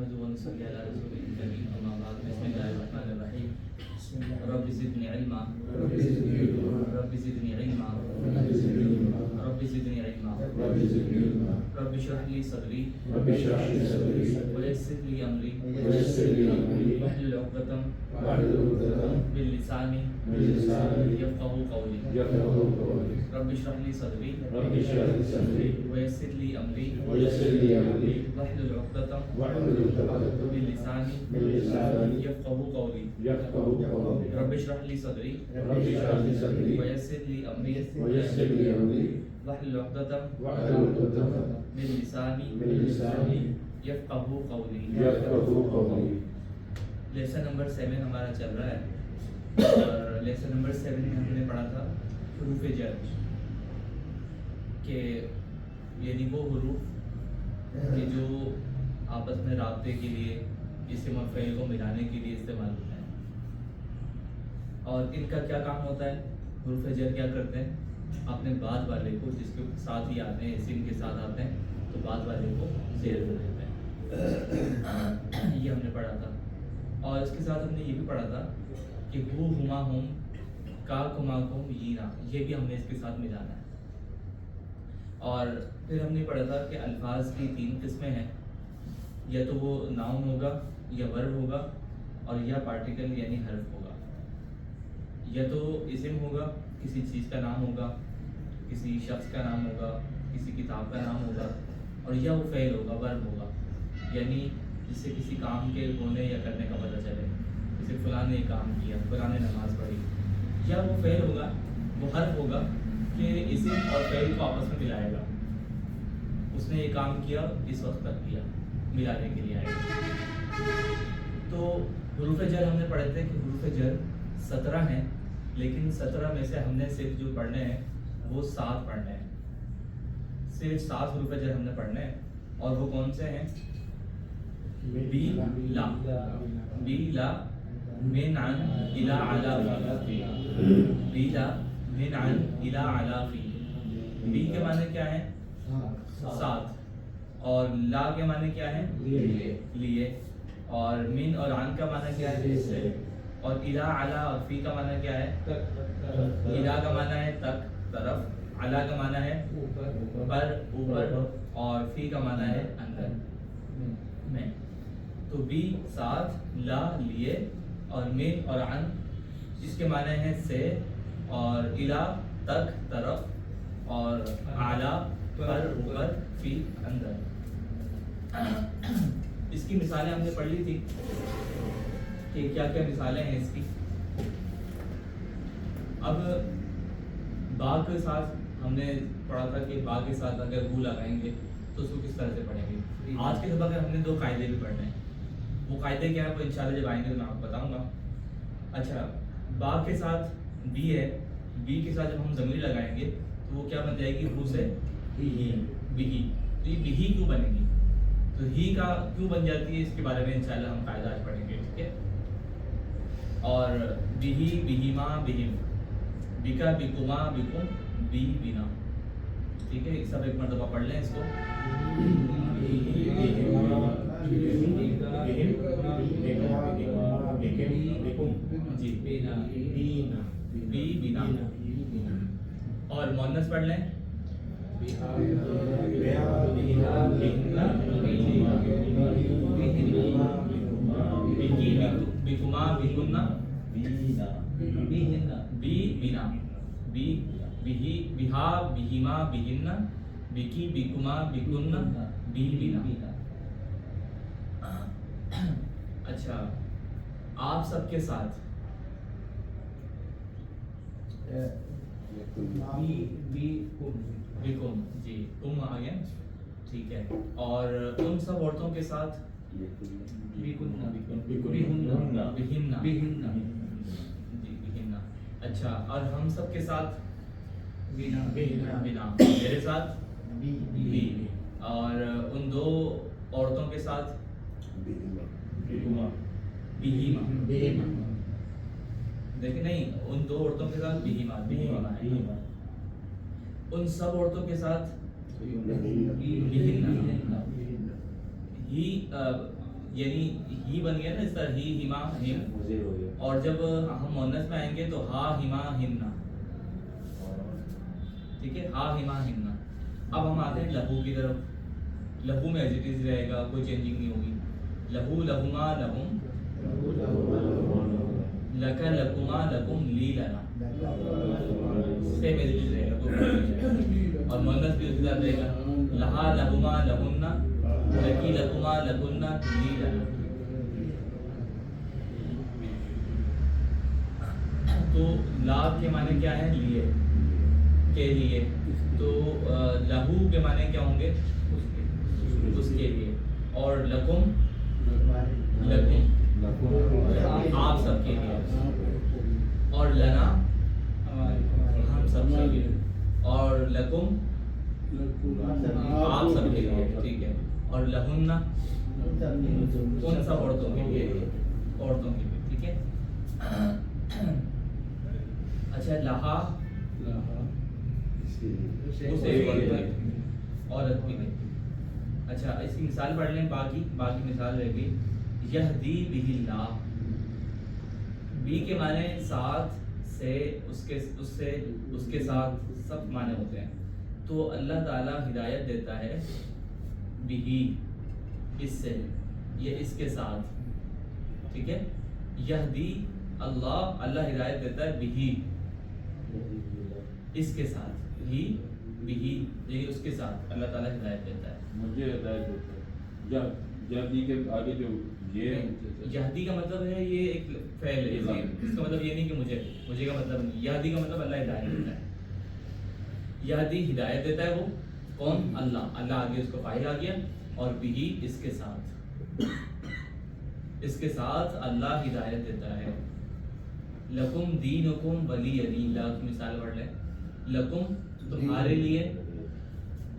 نحمده ونصلي على رسوله الكريم اما بعد بسم الله الرحمن الرحيم رب زدني علما رب زدني علما رب زدني علما رب اشرح لي صدري ويسر لي امري واحلل عقدة من لساني يفقهوا قولي رب اشرح لي صدري ويسر لي امري واحلل عقدة من لساني يفقهوا قولي رب اشرح لي صدري ويسر لي امري واحلل عقدة من لساني يفقهوا قولي. لیسن نمبر 7 ہمارا چل رہا ہے اور لیسن نمبر 7 میں ہم نے پڑھا تھا حروف جر کہ یعنی وہ حروف کہ جو آپس میں رابطے کے لیے اسم اور فعل کو ملانے کے لیے استعمال ہوتے ہیں اور ان کا کیا کام ہوتا ہے. حروف جر کیا کرتے ہیں اپنے بعد والے کو جس کے ساتھ ہی آتے ہیں اسم کے ساتھ آتے ہیں تو بعد والے کو زیر کر دیتے ہیں. یہ ہم نے پڑھا تھا اور اس کے ساتھ ہم نے یہ بھی پڑھا تھا کہ ہو ہما ہم کا کما کم یینا یہ بھی ہم نے اس کے ساتھ ملانا ہے. اور پھر ہم نے پڑھا تھا کہ الفاظ کی 3 قسمیں ہیں, یا تو وہ ناؤن ہوگا یا ورب ہوگا اور یا پارٹیکل یعنی حرف ہوگا. یا تو اسم ہوگا کسی چیز کا نام ہوگا, کسی شخص کا نام ہوگا, کسی کتاب کا نام ہوگا, اور یا وہ فعل ہوگا ورب ہوگا یعنی جس سے کسی کام کے ہونے یا کرنے کا پتہ چلے, جیسے فلاں نے کام کیا, فلاں نے نماز پڑھی. یا وہ فعل ہوگا وہ حرف ہوگا کہ اسم اور فعل کو آپس میں ملائے گا, اس نے یہ کام کیا اس وقت تک کیا, ملانے کے لیے آئے گا. تو حروف جر ہم نے پڑھے تھے کہ حروف جر 17 ہیں, لیکن 17 میں سے ہم نے صرف جو پڑھنے ہیں وہ 7 پڑھنے ہیں. صرف 7 حروف جر ہم نے پڑھنے ہیں اور وہ کون سے ہیں؟ بی لا من عن الى علا فی, بی لا من عن الى علا فی. بی کے معنی کیا ہیں؟ 7. اور لا کے معنی کیا ہیں؟ لیے. اور من اور عن کا معنی کیا ہے؟ سے. اور الى علا اور فی کا معنی کیا ہے؟ الى کا معنی ہے تک, طرف. علا کا معنی ہے پر, اوپر. اور فی کا معنی ہے اندر, میں. تو بی 7, لا لیے, اور من اور عن اس کے معنی ہیں سے, اور الى تک, طرف, اور اعلیٰ پر, اوپر, فی اندر. اس کی مثالیں ہم نے پڑھ لی تھی کہ کیا کیا مثالیں ہیں اس کی. اب با کے ساتھ ہم نے پڑھا تھا کہ با کے ساتھ اگر بو لگائیں گے تو اس کو کس طرح سے پڑھیں گے. آج کے سبق میں ہم نے 2 قاعدے بھی پڑھنے ہیں. وہ قاعدے کیا ہے وہ انشاءاللہ جب آئیں گے تو میں آپ کو بتاؤں گا. اچھا, با کے ساتھ بی ہے, بی کے ساتھ جب ہم ضمیر لگائیں گے تو وہ کیا بن جائے گی؟ ہو سے بہی. تو یہ بہی کیوں بنے گی, تو ہی کا کیوں بن جاتی ہے, اس کے بارے میں انشاءاللہ ہم قاعدہ آج پڑھیں گے. ٹھیک ہے. اور بہی, بہیما, بہم, بکا, بکما, بکم, بی, بنا. ٹھیک ہے, سب ایک مرتبہ پڑھ لیں اس کو. جی, بی, بنا. اور مؤنث پڑھ لیں. بکما, بکنا, بی, بنا. بی, بہی, بہا, بہیما, بہن, بکی, بکما, بکن, بی, بنا. اچھا, آپ سب کے ساتھ بکم, جی کم آ گیا. ٹھیک ہے. اور ان سب عورتوں کے ساتھ بہننا. جی, بہننا. اچھا, اور ہم سب کے ساتھ بنا. میرے ساتھ بی. اور ان 2 عورتوں کے ساتھ بہیما. دیکھیں نہیں, ان 2 عورتوں کے ساتھ بہیما ہے. ان سب عورتوں کے ساتھ ہی یعنی ہی بن گیا نا اس طرح، ہی ہما ہم، اور جب ہم مؤنث میں آئیں گے تو ہا ہما ہمنا، ٹھیک ہے، ہا ہما ہمنا. اب ہم آتے ہیں لہو کی طرف. لہو میں ایز اٹ از رہے گا، کوئی چینجنگ نہیں ہوگی. لہو لہما لہم، لک لکما لکم لی لنا، سیم ایز اٹ از رہے گا، کوئی فرق نہیں رہے گا. اور مؤنث بھی اس کے ساتھ رہے گا، لہا لہما لہن، لکی لکما لکن لی لنا. تو لا کے معنی کیا ہے؟ لیے، کے لیے. تو لہو کے معنی کیا ہوں گے؟ اس کے لیے. اور لکم، لکم آپ سب کے لیے. اور لنا ہم سب کے لیے. اور لکم آپ سب کے لیے، ٹھیک ہے. اور لہن ان سب عورتوں کے لیے، عورتوں کے لیے، ٹھیک ہے. اچھا لہا اسے عورت بھی نہیں. اچھا اس کی مثال پڑھ لیں. باقی مثال رہ گئی یہدی بہ اللہ. بی کے معنی ساتھ سے، اس کے ساتھ سب معنی ہوتے ہیں. تو اللہ تعالیٰ ہدایت دیتا ہے بہی، اس سے، یہ اس کے ساتھ، ٹھیک ہے. یہدی اللہ ہدایت دیتا ہے بہی، اس کے ساتھ. ہی بہی، یہ اس کے ساتھ اللہ تعالیٰ ہدایت دیتا ہے. مجھے ہدایت دیتا ہے. جب یہدی کے آگے جو یہدی کا مطلب ہے یہ ایک فعل ہے. اس کا مطلب یہ نہیں کہ مجھے کا مطلب نہیں. یہدی کا مطلب اللہ ہدایت دیتا ہے. یہدی ہدایت دیتا ہے وہ کون؟ اللہ آگے اس کو فاعل آ گیا. اور بہی اس کے ساتھ اللہ ہدایت دیتا ہے. لکم دینکم ولی دین. لا کی مثال پڑھ لیں. لکم تمہارے لیے،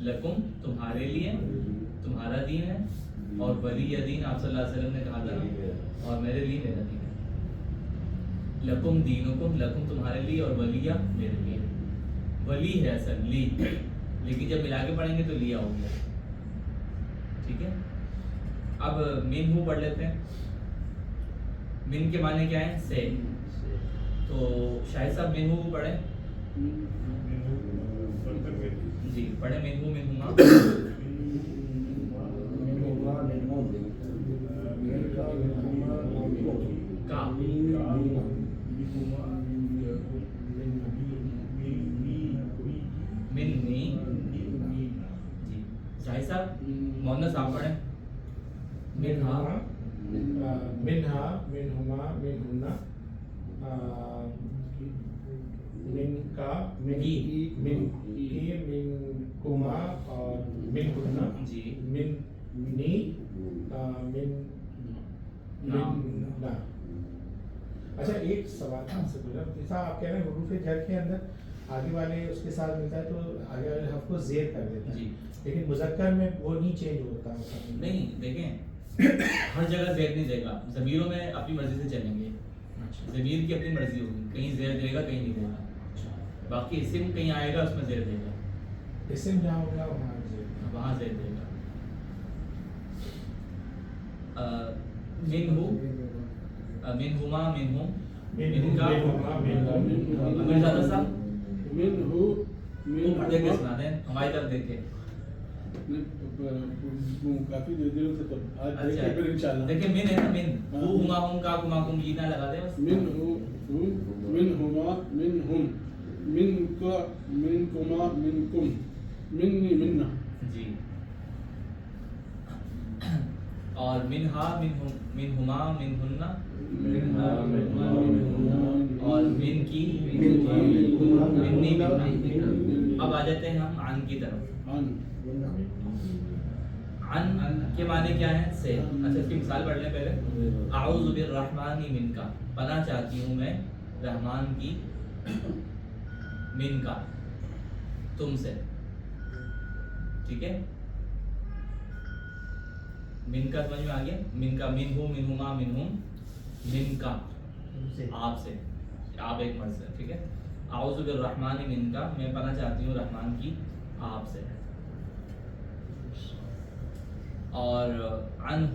لکم تمہارے لیے تمہارا دین ہے. اور ولی دین آپ صلی اللہ علیہ وسلم نے کہا تھا، اور میرے لیے میرا دین ہے. لکم دینکم، لکم تمہارے لیے، اور ولیہ میرے لیے. ولی ہے اصل لی، لیکن جب ملا کے پڑھیں گے تو لیا ہو گیا. ٹھیک ہے. اب من ہو پڑھ لیتے ہیں. من کے معنی کیا ہے؟ سے. تو شاہد صاحب من ہو پڑھیں. جی پڑھیں. من ہو، من ہما، کا، منی. جی شاہد صاحب مؤنث آپ پڑھیں. منہا، منہا، منہما، منہن، من کا، من کی، منکما اور منہن. جی منی، مننا. اچھا ایک سوال آپ سے پوچھا. جیسا آپ کہہ رہے ہیں حروف جر کے اندر آگے والے اس کے ساتھ ملتا ہے تو آگے والے حرف کو زیر کر دیتا ہے. جی. لیکن مذکر میں وہ نہیں چینج ہوتا. نہیں دیکھیں ہر جگہ زیر نہیں دے گا. ضمیروں میں اپنی مرضی سے چلیں گے. ضمیر کی اپنی مرضی ہوگی، کہیں زیر دے گا کہیں نہیں دے گا. باقی اسم کہیں آئے گا اس میں زیر دے گا. اسم جہاں ہوگا وہاں زیر دے گا. من ہو، من ہما، من ہم، من کا. مرزا صاحب وہ پڑھ کے سنا دیں ہماری طرف دیکھ کے. کافی دیر سے اچھا دیکھیں من ہے نا. من ہو ہما ہم کا کما کم یہ نہ لگا دیں بس. من ہو، من ہما، من ہم، من کا، من کما، من کم، منی، منہ. جی. اور منہا، من ہما، من ہن، اور من کی، منی، منہ. اب آ جاتے ہیں ہم عن کی طرف. عن کے معنی کیا ہے؟ سے. اچھا اس کی مثال پڑھ لیں پہلے. اعوذ بالرحمن منک، پناہ چاہتی ہوں میں رحمان کی، من کا تم سے. ٹھیک ہے. من کا سمجھ میں آ گیا. من کا، من ہو، من ہما، من ہم، من کا آپ سے، آپ ایک مرد سے. ٹھیک ہے. اعوذ بالرحمن منک، میں پناہ چاہتی ہوں رحمان کی آپ سے. اور عنہ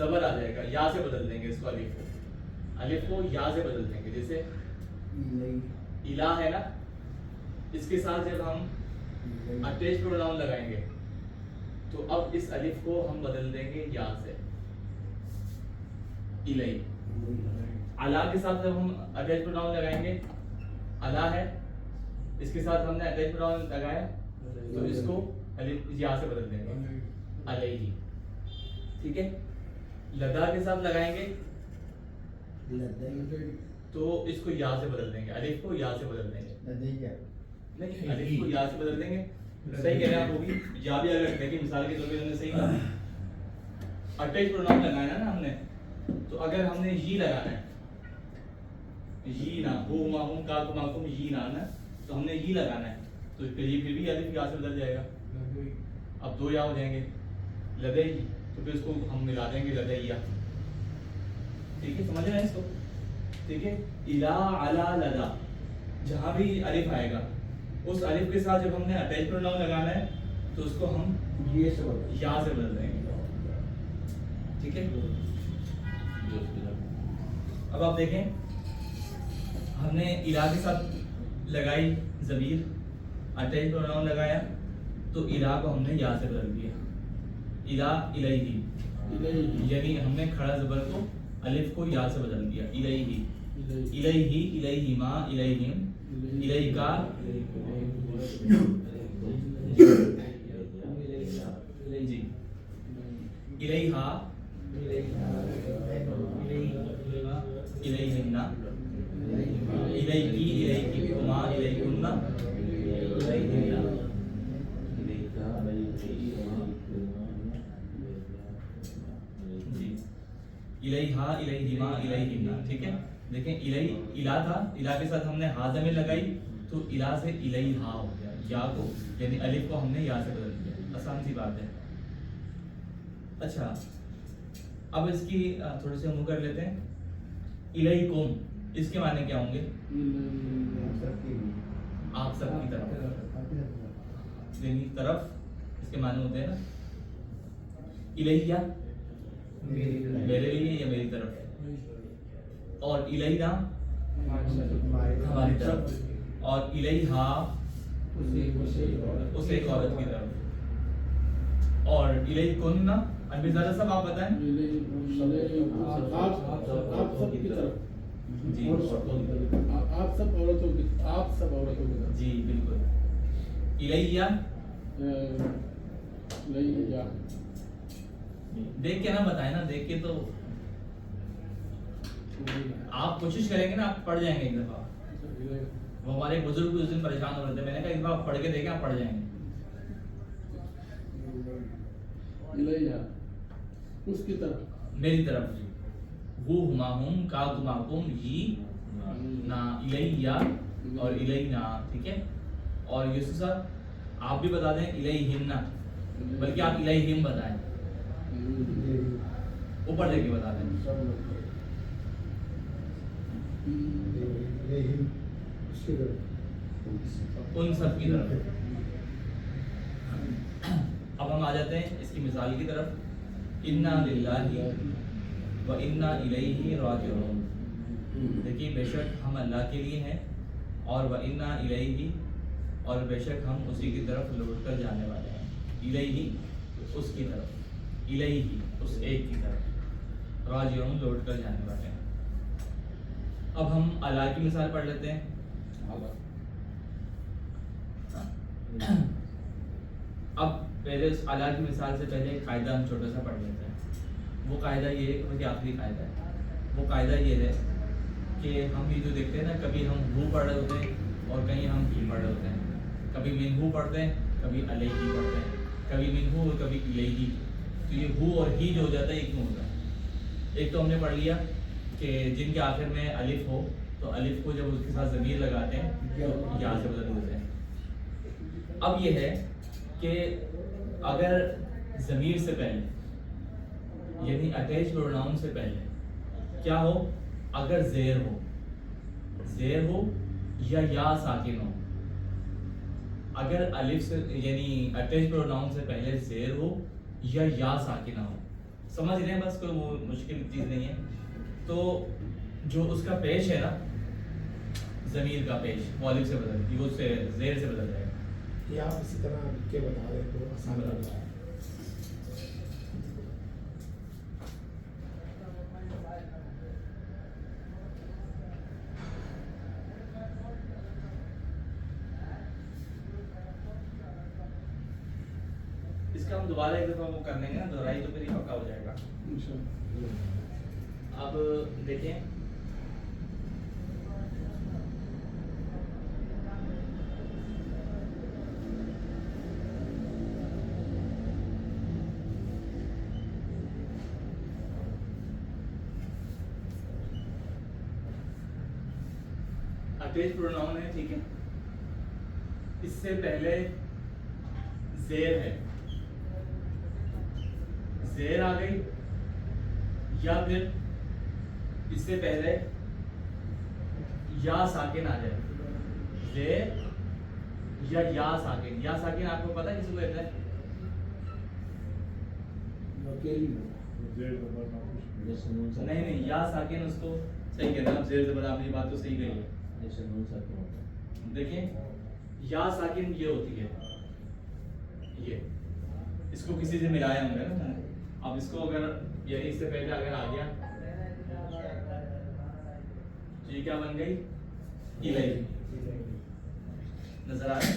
زبر آ جائے گا, یا سے بدل دیں گے اس کو, الف کو یا سے بدل دیں گے. جیسے الہ ہے نا, اس کے ساتھ جب ہم اٹیچ پروناؤن لگائیں گے تو اب اس الف کو ہم بدل دیں گے یا سے, الی. الا کے ساتھ جب ہم اٹیچ پروناؤن لگائیں گے, الا ہے, اس کے ساتھ ہم نے اٹیچ پروناؤن لگایا تو اس کو الف یا سے بدل دیں گے, علیہ. ٹھیک ہے. لدا کے ساتھ لگائیں گے تو اس کو یا سے بدل دیں گے, الف کو یا سے بدل دیں گے. نہیں, الف کو یا سے بدل دیں گے. صحیح کہہ رہے ہیں آپ, وہ بھی یا بھی اگر دیکھیں مثال کے طور پہ ہم نے صحیح کہا, اٹیچ پروناؤن لگانا نا ہم نے, تو اگر ہم نے یہ لگانا ہے, یہ نا ہو ما ہم کا کو ما کم یہ نا, تو ہم نے یہ لگانا ہے تو پھر بھی الف یا سے بدل جائے گا. اب دو یا ہو جائیں گے, لدئی, تو پھر اس کو ہم ملا دیں گے لدیا. ٹھیک ہے, سمجھ رہے ہیں اس کو. ٹھیک ہے. الا, علا, لدا, جہاں بھی الف آئے گا اس الف کے ساتھ جب ہم نے اٹیچ پروناؤن لگانا ہے تو اس کو ہم یا سے بدل دیں گے. ٹھیک ہے. اب آپ دیکھیں, ہم نے الا کے ساتھ لگائی ضمیر, اٹیچ پروناؤن لگایا تو الا کو ہم نے یا سے بدل دیا, الا الیہ, یعنی ہم نے کھڑا زبر کو الف کو یا سے بدل دیا, الیہ, الیہ, الیہما, الیہم, الیکا, جی, الیہا, الیہن, الیکی, الیکما, الیکن, الیہن. جی, الیہا, الیہما, الیہن. ٹھیک ہے. دیکھیں الا تھا, الا کے ساتھ ہم نے ہا ضمیر لگائی تو الا سے الیہا ہو گیا, یا کو یعنی الف کو ہم نے یا سے بدل دیا. آسان سی بات ہے. اچھا, اب اس کی تھوڑی سی ہم کر لیتے ہیں. الیکم, اس کے معنی کیا ہوں گے؟ آپ سب کی طرف, یعنی طرف اس کے معنی ہوتے ہیں نا. الیہ, میرے لیے یا میری طرف, اور الینا ہماری طرف, اور الیہا اس ایک عورت کی طرف, اور الیکن. ابھی ذرا سب آپ بتائیں. آپ سب کی طرف, جی, آپ سب عورتوں کی, آپ سب عورتوں کی طرف. جی بالکل. الیہ, لیا, دیکھ کے نا بتائیں نا, دیکھ کے تو آپ کوشش کریں گے نا, آپ پڑھ جائیں گے ایک دفعہ. وہ ہمارے بزرگ اس دن پریشان ہو رہے تھے, میں نے کہا ایک دفعہ آپ پڑھ کے دیکھیں, آپ پڑھ جائیں گے. لیا, اس کی طرف, میری طرف, وہ ہما ہم کا گما کم یہ نا, الیہ اور الینا. ٹھیک ہے. اور یوسف صاحب آپ بھی بتا دیں الیہن, بلکہ آپ الیہم بتائیں, اوپر لے کے بتا دیں. ان سب کی طرف. اب ہم آ جاتے ہیں اس کی مثال کی طرف. انا للہ و انا الیہ راجعون. دیکھیے, بے شک ہم اللہ کے لیے ہیں, اور و انا الیہ, اور بے شک ہم اسی کی طرف لوٹ کر جانے والے ہیں. الیہ اس کی طرف, الیہ اس ایک کی طرف, راجعون لوٹ کر جانے والے ہیں. اب ہم اللہ کی مثال پڑھ لیتے ہیں. اب پہلے اس اللہ کی مثال سے پہلے ایک قاعدہ ہم چھوٹا سا پڑھ لیتے ہیں. وہ قاعدہ یہ ہے کہ آخری قاعدہ ہے. وہ قاعدہ یہ ہے کہ ہم یہ جو دیکھتے ہیں نا, کبھی ہم ہو پڑھ رہے ہوتے ہیں اور کہیں ہم ہی پڑھ رہے ہوتے ہیں. کبھی من ہو پڑھتے ہیں, کبھی علیہ ہی پڑھتے ہیں, کبھی من ہو اور کبھی الیہ ہی. تو یہ ہو اور ہی جو ہو جاتا ہے, ایک میں ہوتا ہے. ایک تو ہم نے پڑھ لیا کہ جن کے آخر میں الف ہو تو الف کو جب اس کے ساتھ ضمیر لگاتے ہیں تو یا سے بدل دیتے ہیں. اب یہ ہے کہ اگر ضمیر سے پہلے یعنی اٹیچ پروناؤن سے پہلے کیا ہو, اگر زیر ہو یا ساکن ہو. اگر الف سے یعنی اٹیچ پروناؤن سے پہلے زیر ہو یا ساکنہ ہو, سمجھ رہے ہیں بس، کوئی وہ مشکل چیز نہیں ہے. تو جو اس کا پیش ہے نا، ضمیر کا پیش مؤلف سے بدل وہ سے زیر سے بدل جائے گا. یہ آپ اسی طرح لکھ کے بتا دیں تو آسان لگ رہا ہے. اس کا ہم دوبارہ ایک دفعہ وہ کر لیں گے نا دہرائی، تو پھر یہ پکا ہو جائے گا. اب دیکھیں اٹیچ پروناؤن ہے، ٹھیک ہے. اس سے پہلے زیر ہے، زیر آ گئی، یا پھر اس سے پہلے یا ساکن آ جائے. زیر یا ساکن. یا ساکن آپ کو پتا کسی کو کہتا ہے؟ نہیں نہیں، یا ساکن اس کو صحیح کہتے ہیں آپ. زیر زبر آپ نے بات تو صحیح کہی ہے. دیکھیں یا ساکن یہ ہوتی ہے، یہ اس کو کسی سے ملایا ہوں گے نا. اب اس کو اگر یعنی اس سے پہلے اگر آ گیا تو یہ کیا بن گئی؟ الہی. نظر آ رہا ہے؟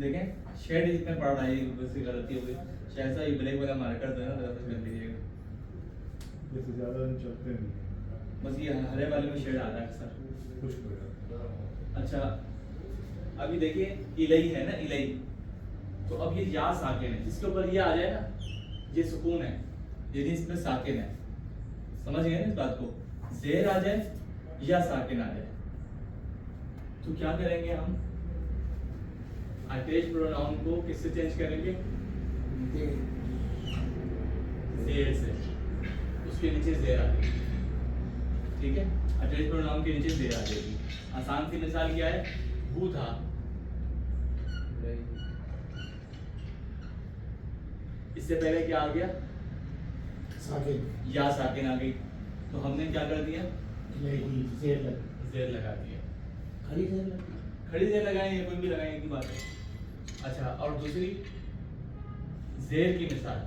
دیکھیں شیڈ اس میں پڑ رہا ہے، بس غلطی ہو گئی. شاید یہ بلیک والا مارکر جو ہے نا ذرا کر دیجیے گا. زیادہ چلتے نہیں بس یہ ہرے والے میں شیڈ آ رہا ہے اکثر. کچھ اچھا ابھی دیکھیے الہی ہے نا، الہی. تو اب یہ یا ساکن ہے، جس کے اوپر یہ آ جائے نا یہ سکون ہے، یعنی اس میں ساکن ہے. سمجھ گئے نا اس بات کو؟ زیر آ جائے یا ساکن آ جائے تو کیا کریں گے ہم؟ اٹیچ پروناؤن کو کس سے چینج کریں گے؟ زیر سے. اس کے نیچے زیر آ جائے گی، ٹھیک ہے. اٹیچ پروناؤن کے نیچے زیر آ جائے گی. آسان سی مثال کیا ہے؟ وہ تھا، اس سے پہلے کیا آ گیا؟ ساکن. یا ساکن آ گئی. تو ہم نے کیا کر دیا؟ زیر لگا دیا. کھڑی زیر لگائیں یا کوئی بھی لگائیں، ایک ہی بات ہے. اچھا اور دوسری زیر کی مثال،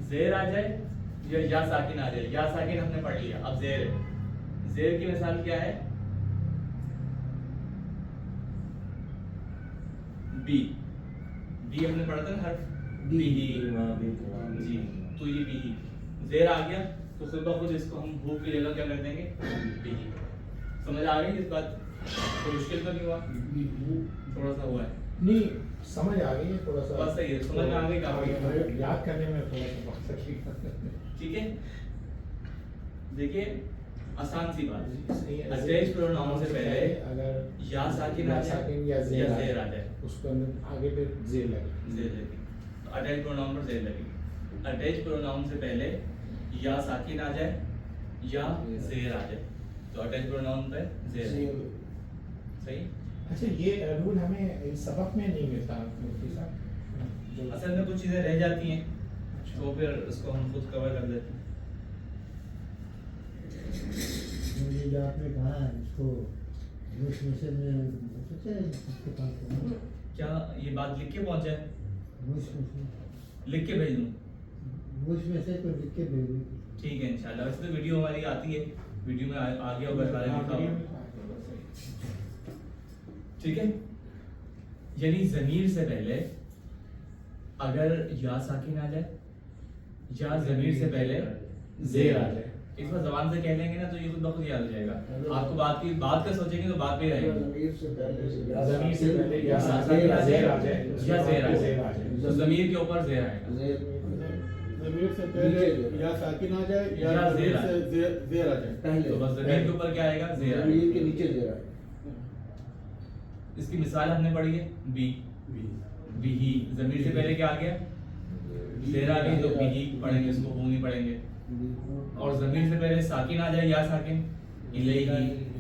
زیر آ جائے یا ساکن آ جائے. یا ساکن ہم نے پڑھ لیا، اب زیر ہے. زیر کی مثال کیا ہے؟ بی. بی ہم نے پڑھا تھا نا حرف بی. جی تو یہ بی زیر آ گیا تو خود بخود اس کو ہم بھوک کی جگہ کیا کر دیں گے؟ بی. سمجھ آ گئی اس بات؟ کوئی مشکل تو نہیں ہوا؟ تھوڑا سا ہوا ہے نہیں، سمجھ آ گئی ہے تھوڑا سا. بس صحیح ہے، سمجھ میں آ گئی کافی. یاد کرنے میں تھوڑا سا وقت لگے. ٹھیک ہے. دیکھیے آسان سی بات، صحیح ہے. اٹیچ پروناؤن سے پہلے اگر یا ساکن آ جائے یا زیر آ جائے، اس کو آگے پہ زیر لگے. زیر لگی تو اٹیچ پروناؤن پر زیر لگی. اٹیچ پروناؤن سے پہلے یا ساکن آ جائے یا زیر آ جائے تو اٹیچ پروناؤن پہ زیر. صحیح. اچھا یہ رول ہمیں اس سبق میں نہیں ملتا مفتی صاحب؟ اصل میں کچھ چیزیں رہ جاتی ہیں تو پھر اس کو ہم خود کور کر دیتے ہیں. جو آپ نے کہا ہے اس کو اس میسج میں سوچا ہے اس کے پاس کیا یہ بات لکھ کے پہنچا ہے؟ لکھ کے بھیج دوں؟ وائس میسج کو لکھ کے بھیج دیں. ٹھیک ہے انشاءاللہ. ویسے تو ویڈیو ہماری آتی ہے، ویڈیو میں آ گیا ہوگا سارے لکھا ہوگا. ٹھیک ہے. یعنی ضمیر سے پہلے اگر یا ساکن آ جائے یا ضمیر سے پہلے زیر آ جائے، اس پر زبان سے کہہ لیں گے نا تو یہ خود بخود یاد ہو جائے گا. آپ کو بات کا سوچیں گے تو بات پہ رہے گا. ضمیر سے پہلے یا ساکن یا زیر آ جائے یا زیر آ جائے تو ضمیر کے اوپر زیر آئے گا. ضمیر سے پہلے یا ساکن آ جائے یا زیر آ زیر آ جائے. تو بس ضمیر کے اوپر کیا آئے گا؟ زیر آئے ضمیر گا. کے نیچے زیر آئے. اس کی مثال ہم نے پڑھی ہے بی. بھی ضمیر سے پہلے کیا آ گیا؟ زیر آ گئی تو بھی پڑھیں گے، اس کو ہوں نہیں پڑھیں گے. اور ضمیر سے پہلے ساکن آ جائے یا ساکن الیہی